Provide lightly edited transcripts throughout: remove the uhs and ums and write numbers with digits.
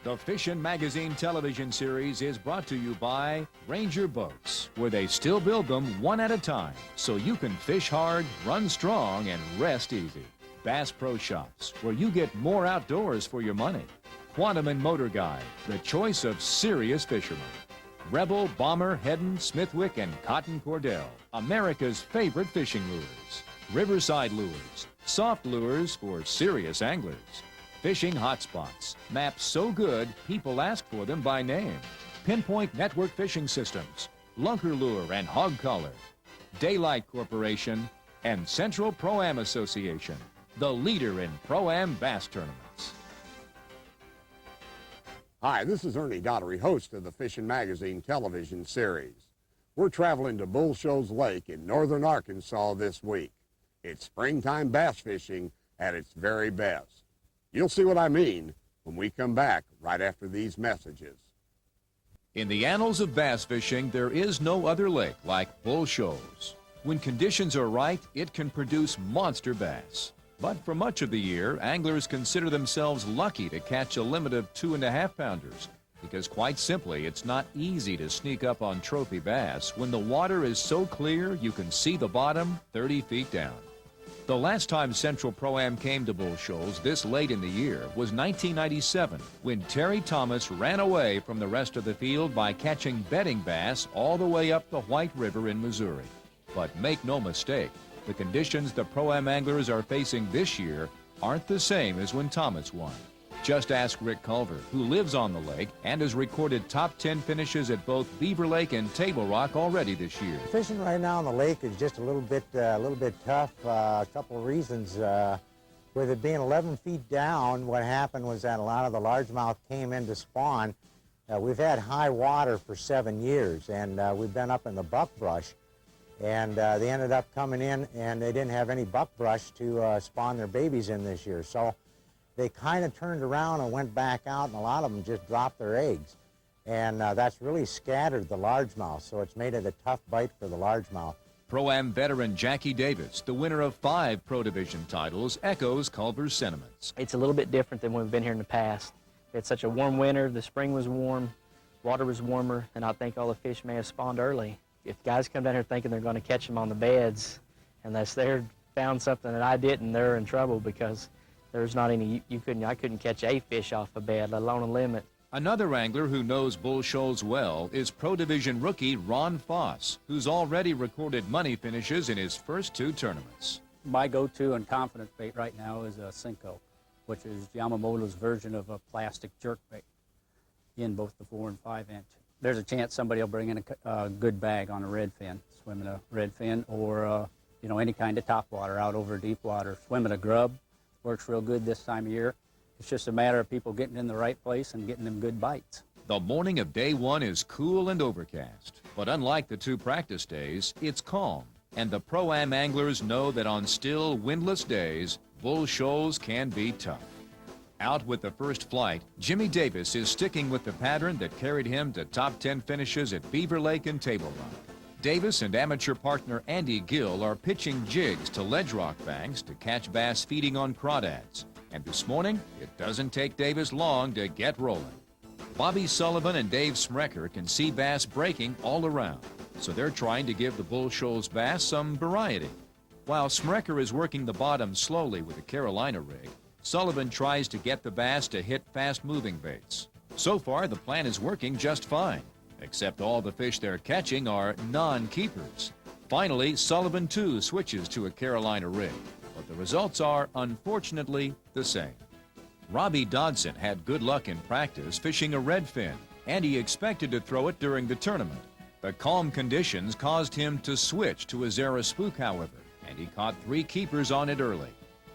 The Fishin' Magazine television series is brought to you by Ranger Boats, where they still build them one at a time, so you can fish hard, run strong, and rest easy. Bass Pro Shops, where you get more outdoors for your money. Quantum and Motor Guide, the choice of serious fishermen. Rebel, Bomber, Heddon, Smithwick, and Cotton Cordell, America's favorite fishing lures. Riverside Lures, soft lures for serious anglers. Fishing hotspots, maps so good people ask for them by name. Pinpoint Network Fishing Systems, Lunker Lure and Hog Collar. Daylight Corporation, and Central Pro-Am Association, the leader in Pro-Am bass tournaments. Hi, this is Ernie Daughtery, host of the Fishin' Magazine television series. We're traveling to Bull Shoals Lake in northern Arkansas this week. It's springtime bass fishing at its very best. You'll see what I mean when we come back right after these messages. In the annals of bass fishing, there is no other lake like Bull Shoals. When conditions are right, it can produce monster bass. But for much of the year, anglers consider themselves lucky to catch a limit of 2.5 pounders, because quite simply, it's not easy to sneak up on trophy bass when the water is so clear you can see the bottom 30 feet down. The last time Central Pro-Am came to Bull Shoals this late in the year was 1997, when Terry Thomas ran away from the rest of the field by catching bedding bass all the way up the White River in Missouri. But make no mistake, the conditions the Pro-Am anglers are facing this year aren't the same as when Thomas won. Just ask Rick Culver, who lives on the lake and has recorded top 10 finishes at both Beaver Lake and Table Rock already this year. Fishing right now on the lake is just a little bit tough. A couple of reasons. With it being 11 feet down, what happened was that a lot of the largemouth came in to spawn. We've had high water for 7 years, and we've been up in the buckbrush, and they ended up coming in, and they didn't have any buckbrush to spawn their babies in this year. So they kind of turned around and went back out, and a lot of them just dropped their eggs. And that's really scattered the largemouth, so it's made it a tough bite for the largemouth. Pro-Am veteran Jackie Davis, the winner of 5 Pro Division titles, echoes Culver's sentiments. It's a little bit different than when we've been here in the past. It's such a warm winter, the spring was warm, water was warmer, and I think all the fish may have spawned early. If guys come down here thinking they're going to catch them on the beds, unless they're found something that I didn't, they're in trouble, because there's not any, I couldn't catch a fish off a bed, let alone a limit. Another angler who knows Bull Shoals well is Pro Division rookie Ron Foss, who's already recorded money finishes in his first 2 tournaments. My go-to and confident bait right now is a Cinco, which is Yamamoto's version of a plastic jerkbait in both the 4 and 5 inch. There's a chance somebody will bring in a good bag on a redfin, swimming a redfin, or any kind of topwater out over deep water. Swimming a grub works real good this time of year. It's just a matter of people getting in the right place and getting them good bites. The morning of day 1 is cool and overcast, but unlike the 2 practice days, it's calm. And the Pro-Am anglers know that on still, windless days, Bull Shoals can be tough. Out with the first flight, Jimmy Davis is sticking with the pattern that carried him to top 10 finishes at Beaver Lake and Table Rock. Davis and amateur partner Andy Gill are pitching jigs to ledge rock banks to catch bass feeding on crawdads. And this morning, it doesn't take Davis long to get rolling. Bobby Sullivan and Dave Smrecker can see bass breaking all around, so they're trying to give the Bull Shoals bass some variety. While Smrecker is working the bottom slowly with a Carolina rig, Sullivan tries to get the bass to hit fast-moving baits. So far, the plan is working just fine, except all the fish they're catching are non-keepers. Finally, Sullivan too switches to a Carolina rig, but the results are, unfortunately, the same. Robbie Dodson had good luck in practice fishing a redfin, and he expected to throw it during the tournament. The calm conditions caused him to switch to a Zara Spook, however, and he caught 3 keepers on it early.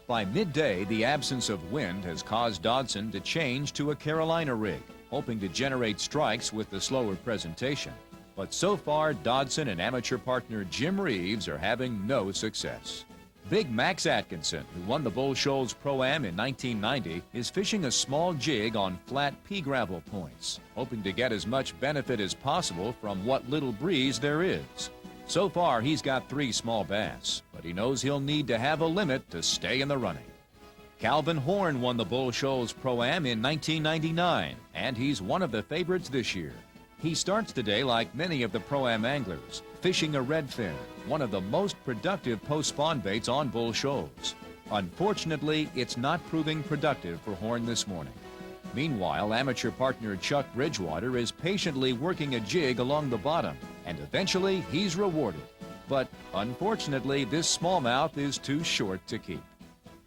By midday, the absence of wind has caused Dodson to change to a Carolina rig, hoping to generate strikes with the slower presentation. But so far, Dodson and amateur partner Jim Reeves are having no success. Big Max Atkinson, who won the Bull Shoals Pro-Am in 1990, is fishing a small jig on flat pea gravel points, hoping to get as much benefit as possible from what little breeze there is. So far, he's got 3 small bass, but he knows he'll need to have a limit to stay in the running. Calvin Horn won the Bull Shoals Pro-Am in 1999, and he's one of the favorites this year. He starts today like many of the Pro-Am anglers, fishing a redfin, one of the most productive post-spawn baits on Bull Shoals. Unfortunately, it's not proving productive for Horn this morning. Meanwhile, amateur partner Chuck Bridgewater is patiently working a jig along the bottom, and eventually he's rewarded. But unfortunately, this smallmouth is too short to keep.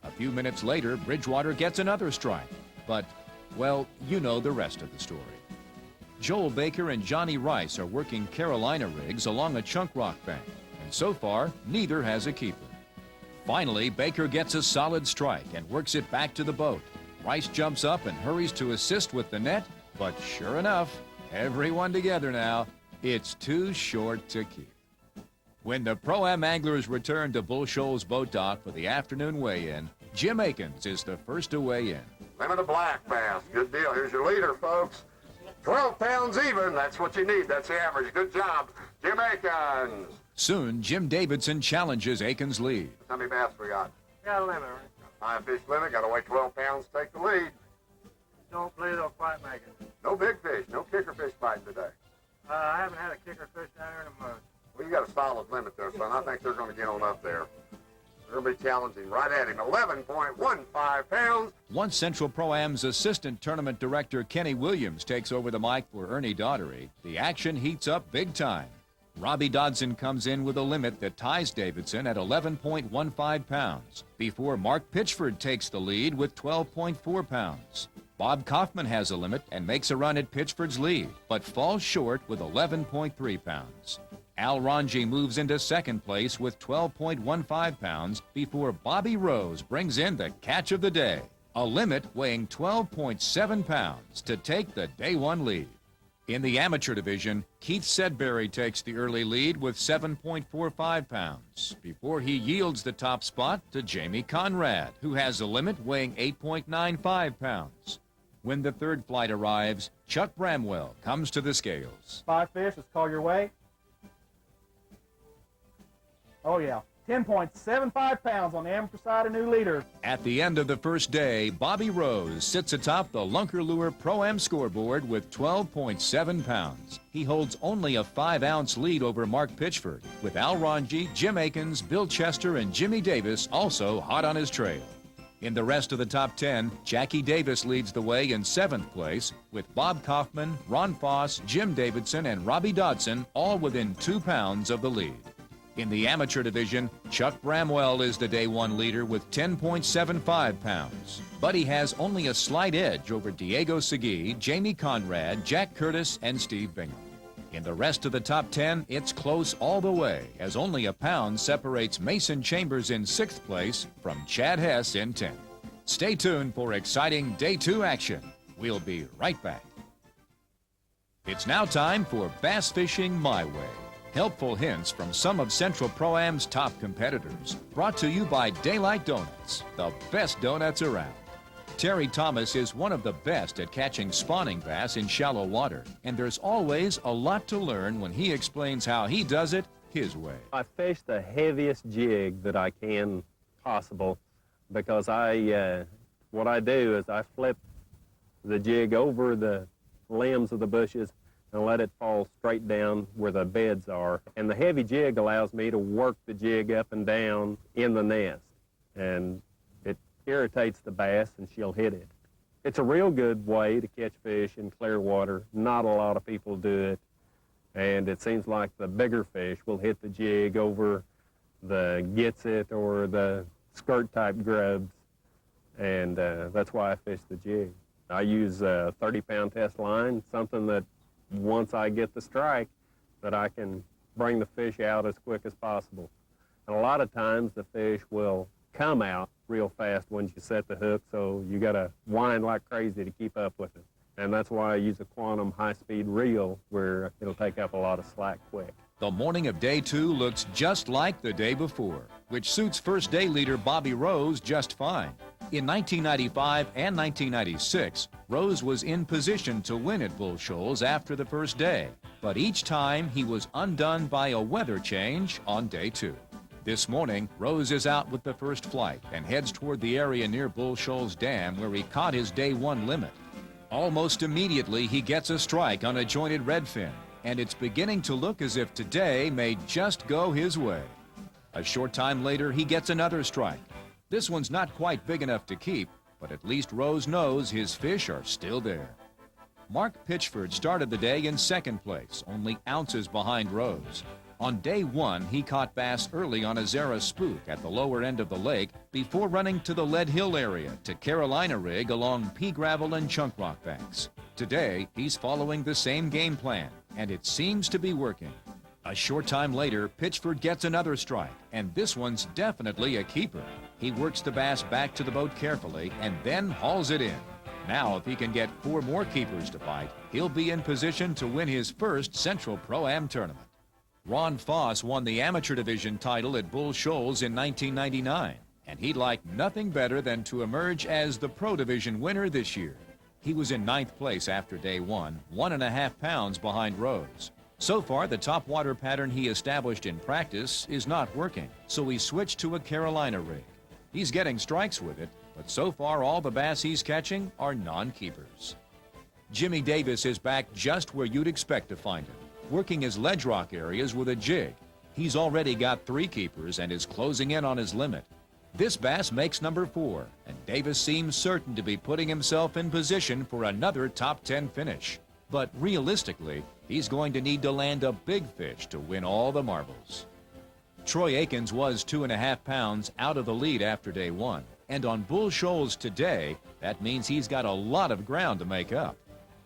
A few minutes later, Bridgewater gets another strike. But, well, you know the rest of the story. Joel Baker and Johnny Rice are working Carolina rigs along a chunk rock bank, and so far, neither has a keeper. Finally, Baker gets a solid strike and works it back to the boat. Rice jumps up and hurries to assist with the net, but sure enough, everyone together now, it's too short to keep. When the Pro-Am anglers return to Bull Shoals Boat Dock for the afternoon weigh-in, Jim Akins is the first to weigh in. Limit of black bass. Good deal. Here's your leader, folks. 12 pounds even. That's what you need. That's the average. Good job, Jim Akins. Soon, Jim Davidson challenges Akins' lead. How many bass we got? Got a limit, right? 5-fish limit. Got to weigh 12 pounds to take the lead. Don't play, they'll fight making. No big fish. No kicker fish biting today. I haven't had a kicker fish down here in a month. Well, you got a solid limit there, son. I think they're going to get on up there. They're going to be challenging right at him. 11.15 pounds. Once Central Pro-Am's assistant tournament director Kenny Williams takes over the mic for Ernie Daughtery, the action heats up big time. Robbie Dodson comes in with a limit that ties Davidson at 11.15 pounds, before Mark Pitchford takes the lead with 12.4 pounds. Bob Kaufman has a limit and makes a run at Pitchford's lead, but falls short with 11.3 pounds. Al Ranji moves into second place with 12.15 pounds before Bobby Rose brings in the catch of the day, a limit weighing 12.7 pounds to take the day one lead. In the amateur division, Keith Sedberry takes the early lead with 7.45 pounds before he yields the top spot to Jamie Conrad, who has a limit weighing 8.95 pounds. When the third flight arrives, Chuck Bramwell comes to the scales. 5 fish, let's call your weight. Oh yeah, 10.75 pounds on the amateur side, a new leader. At the end of the first day, Bobby Rose sits atop the Lunker Lure Pro-Am scoreboard with 12.7 pounds. He holds only a 5-ounce lead over Mark Pitchford, with Al Ranji, Jim Akins, Bill Chester, and Jimmy Davis also hot on his trail. In the rest of the top 10, Jackie Davis leads the way in 7th place, with Bob Kaufman, Ron Foss, Jim Davidson, and Robbie Dodson all within 2 pounds of the lead. In the amateur division, Chuck Bramwell is the day one leader with 10.75 pounds. But he has only a slight edge over Diego Segui, Jamie Conrad, Jack Curtis, and Steve Bingham. In the rest of the top 10, it's close all the way, as only a pound separates Mason Chambers in 6th place from Chad Hess in 10th. Stay tuned for exciting Day 2 action. We'll be right back. It's now time for Bass Fishing My Way. Helpful hints from some of Central Pro-Am's top competitors. Brought to you by Daylight Donuts, the best donuts around. Terry Thomas is one of the best at catching spawning bass in shallow water, and there's always a lot to learn when he explains how he does it his way. I fish the heaviest jig that I can possible because what I do is I flip the jig over the limbs of the bushes and let it fall straight down where the beds are. And the heavy jig allows me to work the jig up and down in the nest. And it irritates the bass and she'll hit it. It's a real good way to catch fish in clear water. Not a lot of people do it. And it seems like the bigger fish will hit the jig over the gets it or the skirt type grubs. And that's why I fish the jig. I use a 30-pound test line, something that once I get the strike, that I can bring the fish out as quick as possible. And a lot of times the fish will come out real fast once you set the hook, so you gotta wind like crazy to keep up with it. And that's why I use a quantum high-speed reel where it'll take up a lot of slack quick. The morning of Day 2 looks just like the day before, which suits first day leader Bobby Rose just fine. In 1995 and 1996, Rose was in position to win at Bull Shoals after the first day, but each time he was undone by a weather change on Day 2. This morning, Rose is out with the first flight and heads toward the area near Bull Shoals Dam where he caught his day one limit. Almost immediately, he gets a strike on a jointed redfin, and it's beginning to look as if today may just go his way. A short time later, he gets another strike. This one's not quite big enough to keep, but at least Rose knows his fish are still there. Mark Pitchford started the day in second place, only ounces behind Rose. On day one, he caught bass early on a Zara spook at the lower end of the lake before running to the Lead Hill area to Carolina rig along pea gravel and chunk rock banks. Today, he's following the same game plan, and it seems to be working. A short time later, Pitchford gets another strike, and this one's definitely a keeper. He works the bass back to the boat carefully and then hauls it in. Now, if he can get 4 more keepers to bite, he'll be in position to win his first Central Pro-Am tournament. Ron Foss won the amateur division title at Bull Shoals in 1999, and he'd like nothing better than to emerge as the Pro Division winner this year. He was in 9th place after day one, 1.5 pounds behind Rose. So far, the topwater pattern he established in practice is not working, so he switched to a Carolina rig. He's getting strikes with it, but so far all the bass he's catching are non-keepers. Jimmy Davis is back just where you'd expect to find him, working his ledge rock areas with a jig. He's already got 3 keepers and is closing in on his limit. This bass makes number 4, and Davis seems certain to be putting himself in position for another top 10 finish. But realistically, he's going to need to land a big fish to win all the marbles. Troy Akins was 2.5 pounds out of the lead after day one, and on Bull Shoals today, that means he's got a lot of ground to make up.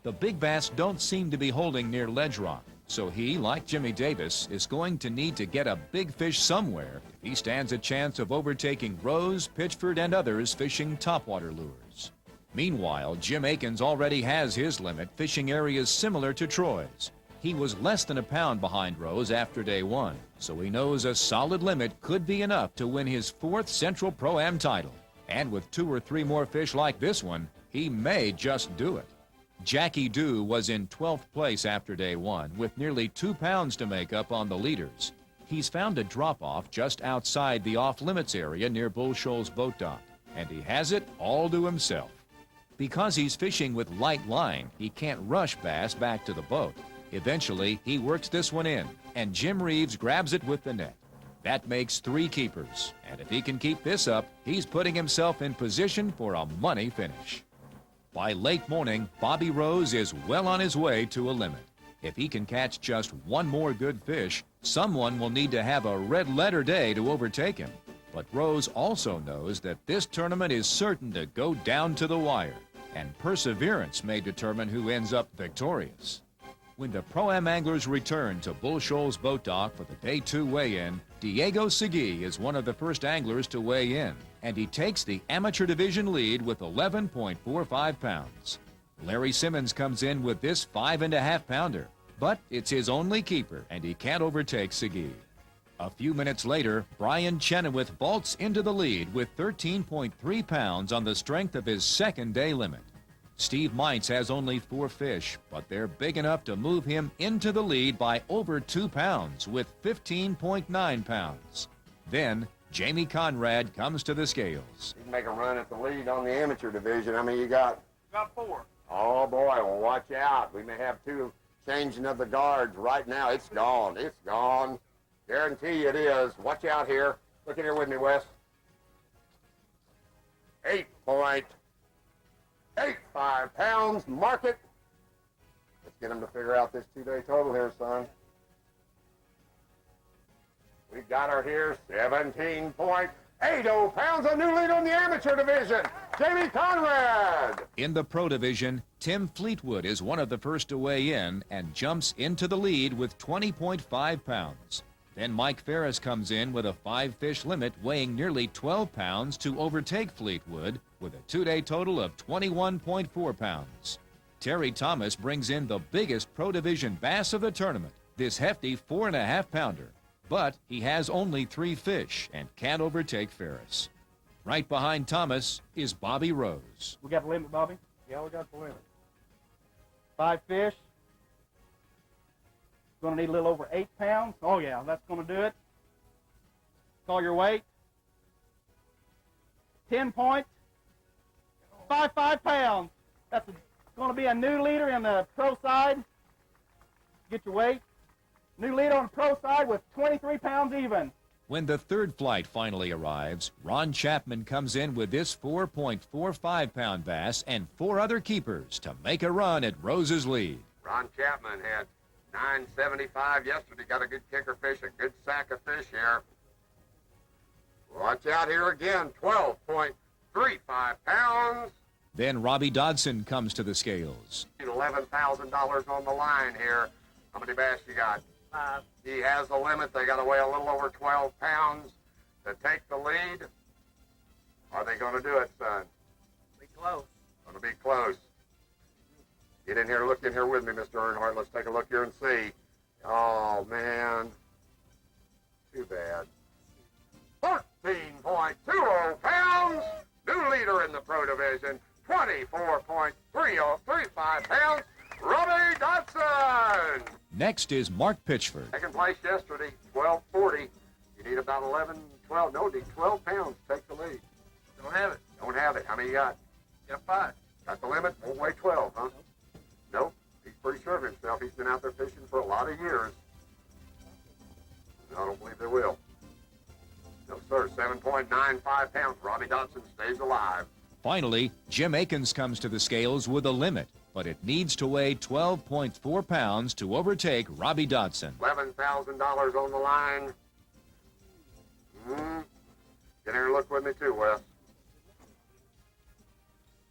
The big bass don't seem to be holding near ledge rock, so he, like Jimmy Davis, is going to need to get a big fish somewhere if he stands a chance of overtaking Rose, Pitchford, and others fishing topwater lures. Meanwhile, Jim Akins already has his limit, fishing areas similar to Troy's. He was less than a pound behind Rose after day one, so he knows a solid limit could be enough to win his 4th Central Pro-Am title. And with 2 or 3 more fish like this one, he may just do it. Jackie Dew was in 12th place after day one, with nearly 2 pounds to make up on the leaders. He's found a drop-off just outside the off-limits area near Bull Shoals boat dock, and he has it all to himself. Because he's fishing with light line, he can't rush bass back to the boat. Eventually, he works this one in, and Jim Reeves grabs it with the net. That makes 3 keepers, and if he can keep this up, he's putting himself in position for a money finish. By late morning, Bobby Rose is well on his way to a limit. If he can catch just 1 more good fish, someone will need to have a red-letter day to overtake him. But Rose also knows that this tournament is certain to go down to the wire, and perseverance may determine who ends up victorious. When the Pro-Am anglers return to Bull Shoals boat dock for the day 2 weigh-in, Diego Segui is one of the first anglers to weigh in, and he takes the amateur division lead with 11.45 pounds. Larry Simmons comes in with this 5.5 pounder, but it's his only keeper, and he can't overtake Segui. A few minutes later, Brian Chenoweth vaults into the lead with 13.3 pounds on the strength of his 2nd day limit. Steve Meintz has only 4 fish, but they're big enough to move him into the lead by over 2 pounds with 15.9 pounds. Then, Jamie Conrad comes to the scales. You can make a run at the lead on the amateur division. I mean, you got 4. Oh, boy, well, watch out. We may have 2 changing of the guards right now. It's gone. It's gone. Guarantee you it is. Watch out here. Look in here with me, Wes. 8.85 pounds. Mark it. Let's get them to figure out this 2-day total here, son. We've got her here, 17.80 pounds. A new lead on the amateur division. Jamie Conrad. In the Pro Division, Tim Fleetwood is one of the first to weigh in and jumps into the lead with 20.5 pounds. Then Mike Ferris comes in with a 5-fish limit weighing nearly 12 pounds to overtake Fleetwood with a 2-day total of 21.4 pounds. Terry Thomas brings in the biggest Pro Division bass of the tournament, this hefty 4.5 pounder. But he has only 3 fish and can't overtake Ferris. Right behind Thomas is Bobby Rose. We got the limit, Bobby? Yeah, we got the limit. 5 fish. Going to need a little over 8 pounds. Oh, yeah, that's going to do it. That's all your weight. 10.55 pounds. That's going to be a new leader in the pro side. Get your weight. New leader on the pro side with 23 pounds even. When the third flight finally arrives, Ron Chapman comes in with this 4.45-pound bass and 4 other keepers to make a run at Rose's lead. Ron Chapman had 975 yesterday. Got a good kicker fish, a good sack of fish here. Watch out here again, 12.35 pounds. Then Robbie Dodson comes to the scales. $11,000 on the line here. How many bass you got? 5. He has the limit. They got to weigh a little over 12 pounds to take the lead. Are they going to do it, son? Be close. Going to be close. Get in here, look in here with me, Mr. Earnhardt. Let's take a look here and see. Oh, man. Too bad. 13.20 pounds. New leader in the pro division. 24.35 pounds. Robbie Dodson. Next is Mark Pitchford. Second place yesterday, 1240. You need about 12 pounds to take the lead. Don't have it. Don't have it. How many you got? Got 5. Got the limit? Won't weigh 12, huh? Nope. He's pretty sure of himself. He's been out there fishing for a lot of years. No, I don't believe they will. No, sir. 7.95 pounds. Robbie Dodson stays alive. Finally, Jim Akins comes to the scales with a limit, but it needs to weigh 12.4 pounds to overtake Robbie Dodson. $11,000 on the line. Get here and look with me too, Wes.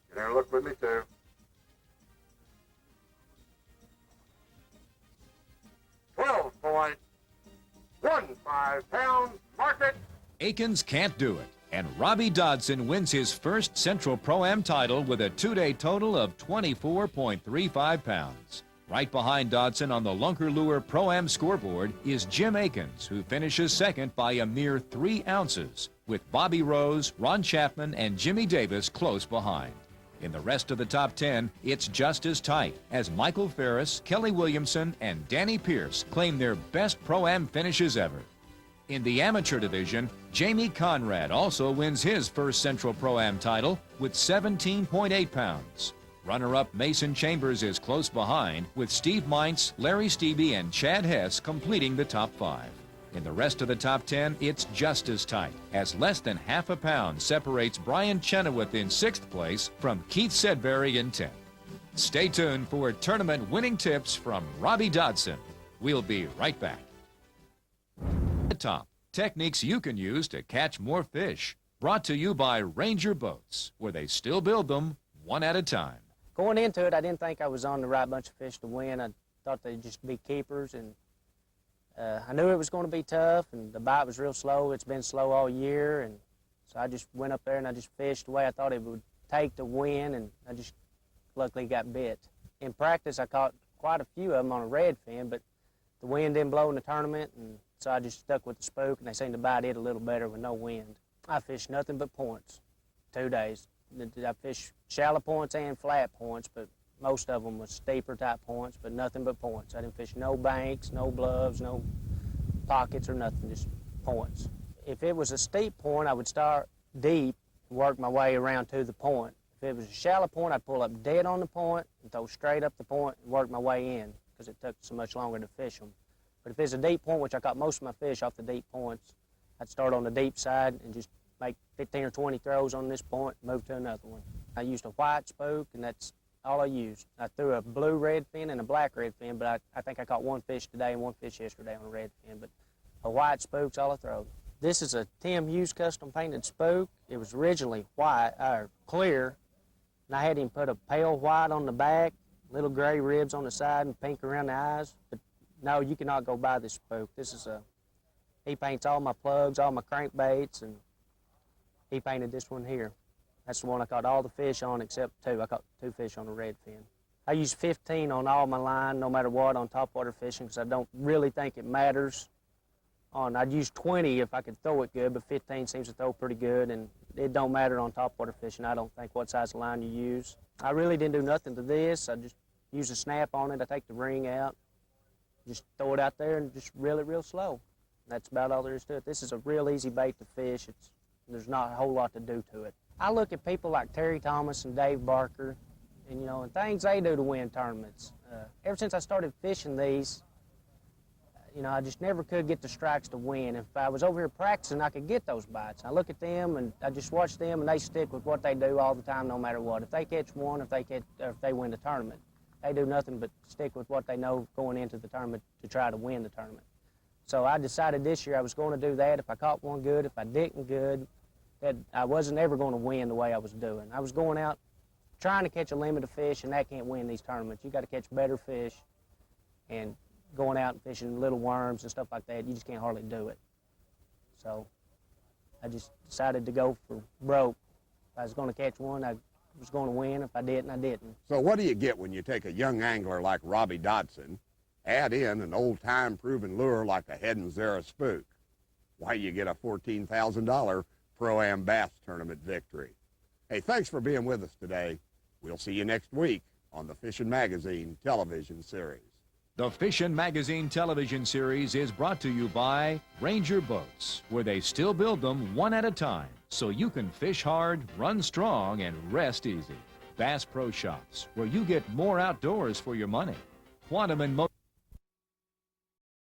Get here and look with me too. $12.15 pounds. Mark it. Akins can't do it, and Robbie Dodson wins his first Central Pro-Am title with a 2-day total of 24.35 pounds. Right behind Dodson on the Lunker Lure Pro-Am scoreboard is Jim Akins, who finishes second by a mere 3 ounces, with Bobby Rose, Ron Chapman, and Jimmy Davis close behind. In the rest of the top 10, it's just as tight, as Michael Ferris, Kelly Williamson, and Danny Pierce claim their best Pro-Am finishes ever. In the amateur division, Jamie Conrad also wins his first Central Pro-Am title with 17.8 pounds. Runner-up Mason Chambers is close behind, with Steve Meintz, Larry Stevie, and Chad Hess completing the top 5. In the rest of the top 10, it's just as tight, as less than half a pound separates Brian Chenoweth in 6th place from Keith Sedberry in 10th. Stay tuned for tournament winning tips from Robbie Dodson. We'll be right back. The top, techniques you can use to catch more fish. Brought to you by Ranger Boats, where they still build them one at a time. Going into it, I didn't think I was on the right bunch of fish to win. I thought they'd just be keepers, and I knew it was going to be tough, and the bite was real slow. It's been slow all year, and so I just went up there and I just fished the way I thought it would take to win, and I just luckily got bit. In practice, I caught quite a few of them on a red fin, but the wind didn't blow in the tournament, and so I just stuck with the spook, and they seemed to bite it a little better with no wind. I fished nothing but points, 2 days. I fished shallow points and flat points, but most of them was steeper type points, but nothing but points. I didn't fish no banks, no bluffs, no pockets or nothing, just points. If it was a steep point, I would start deep and work my way around to the point. If it was a shallow point, I'd pull up dead on the point and throw straight up the point and work my way in because it took so much longer to fish them. But if it's a deep point, which I caught most of my fish off the deep points, I'd start on the deep side and just make 15 or 20 throws on this point and move to another one. I used a white spook, and that's all I used. I threw a blue red fin and a black red fin, but I think I caught 1 fish today and 1 fish yesterday on a red fin, but a white spook's all I throw. This is a Tim Hughes custom painted spook. It was originally white, or clear, and I had him put a pale white on the back, little gray ribs on the side, and pink around the eyes. But no, you cannot go buy this spook. This is he paints all my plugs, all my crankbaits, and he painted this one here. That's the one I caught all the fish on except 2. I caught 2 fish on the red fin. I use 15 on all my line, no matter what, on topwater fishing, because I don't really think it matters. I'd use 20 if I could throw it good, but 15 seems to throw pretty good, and it don't matter on topwater fishing. I don't think what size of line you use. I really didn't do nothing to this. I just use a snap on it. I take the ring out, just throw it out there and just reel it real slow. That's about all there is to it. This is a real easy bait to fish. There's not a whole lot to do to it. I look at people like Terry Thomas and Dave Barker, and and things they do to win tournaments. Ever since I started fishing these, I just never could get the strikes to win. If I was over here practicing, I could get those bites. I look at them and I just watch them, and they stick with what they do all the time, no matter what. If they catch one, or if they win the tournament, they do nothing but stick with what they know going into the tournament to try to win the tournament. So I decided this year I was going to do that. If I caught one good, if I didn't good, that I wasn't ever going to win the way I was doing. I was going out trying to catch a limit of fish, and that can't win these tournaments. You got to catch better fish, and going out and fishing little worms and stuff like that, you just can't hardly do it. So I just decided to go for broke. If I was going to catch one, I was going to win. If I didn't, I didn't. So what do you get when you take a young angler like Robbie Dodson, add in an old-time proven lure like a Head and Zara Spook? Why, you get a $14,000 Pro-Am Bass Tournament victory. Hey, thanks for being with us today. We'll see you next week on the Fishing Magazine television series. The Fishin' Magazine television series is brought to you by Ranger Boats, where they still build them one at a time, so you can fish hard, run strong, and rest easy. Bass Pro Shops, where you get more outdoors for your money. Quantum and